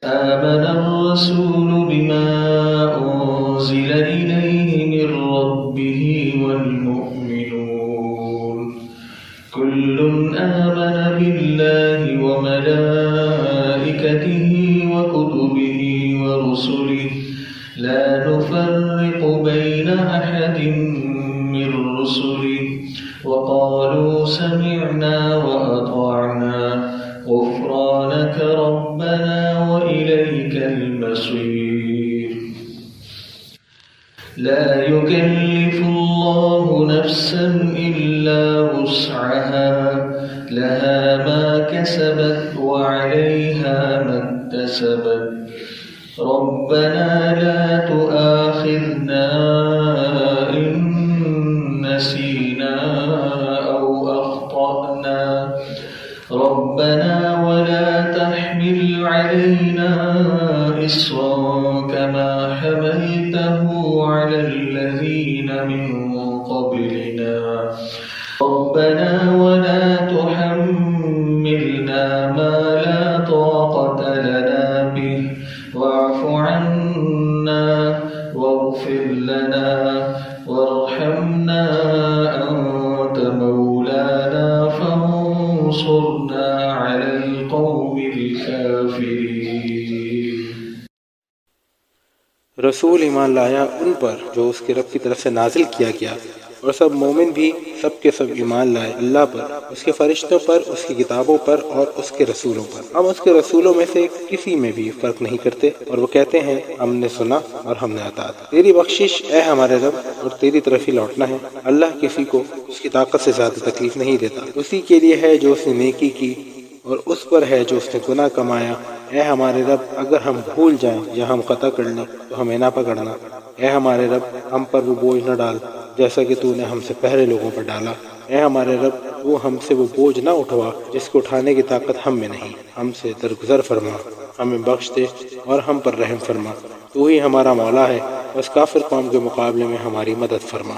آمن الرسول بما أنزل إليه من ربه والمؤمنون كل آمن بالله وملائكته وكتبه ورسله لا نفرق بين أحد من رسله وقالوا سمعنا وأطعنا غفرانك ربنا وإليك المصير لا يكلف الله نفسا إلا وسعها لها ما كسبت وعليها ما اكتسبت ربنا لا تؤاخذنا إن نسينا أو أخطأنا ربنا ولا تحمل علينا إصرا كما حملته على الذين من قبلنا ربنا ولا تحملنا ما لا طاقة لنا به واعف عنا واغفر لنا وارحمنا أنت مولانا فانصرنا على القوم الكافرين۔ رسول ایمان لایا ان پر جو اس کے رب کی طرف سے نازل کیا گیا، اور سب مومن بھی سب کے سب ایمان لائے اللہ پر، اس کے فرشتوں پر، اس کی کتابوں پر اور اس کے رسولوں پر۔ ہم اس کے رسولوں میں سے کسی میں بھی فرق نہیں کرتے، اور وہ کہتے ہیں ہم نے سنا اور ہم نے اطاعت۔ تیری بخشش اے ہمارے رب اور تیری طرف ہی لوٹنا ہے۔ اللہ کسی کو اس کی طاقت سے زیادہ تکلیف نہیں دیتا۔ اسی کے لیے ہے جو اس نے نیکی کی اور اس پر ہے جو اس نے گناہ کمایا۔ اے ہمارے رب اگر ہم بھول جائیں یا ہم خطا کر لیں تو ہمیں نہ پکڑنا۔ اے ہمارے رب ہم پر وہ بوجھ نہ ڈال جیسا کہ تو نے ہم سے پہلے لوگوں پر ڈالا۔ اے ہمارے رب وہ ہم سے وہ بوجھ نہ اٹھوا جس کو اٹھانے کی طاقت ہم میں نہیں۔ ہم سے درگزر فرما، ہمیں بخش دے اور ہم پر رحم فرما۔ تو ہی ہمارا مولا ہے، بس کافر قوم کے مقابلے میں ہماری مدد فرما۔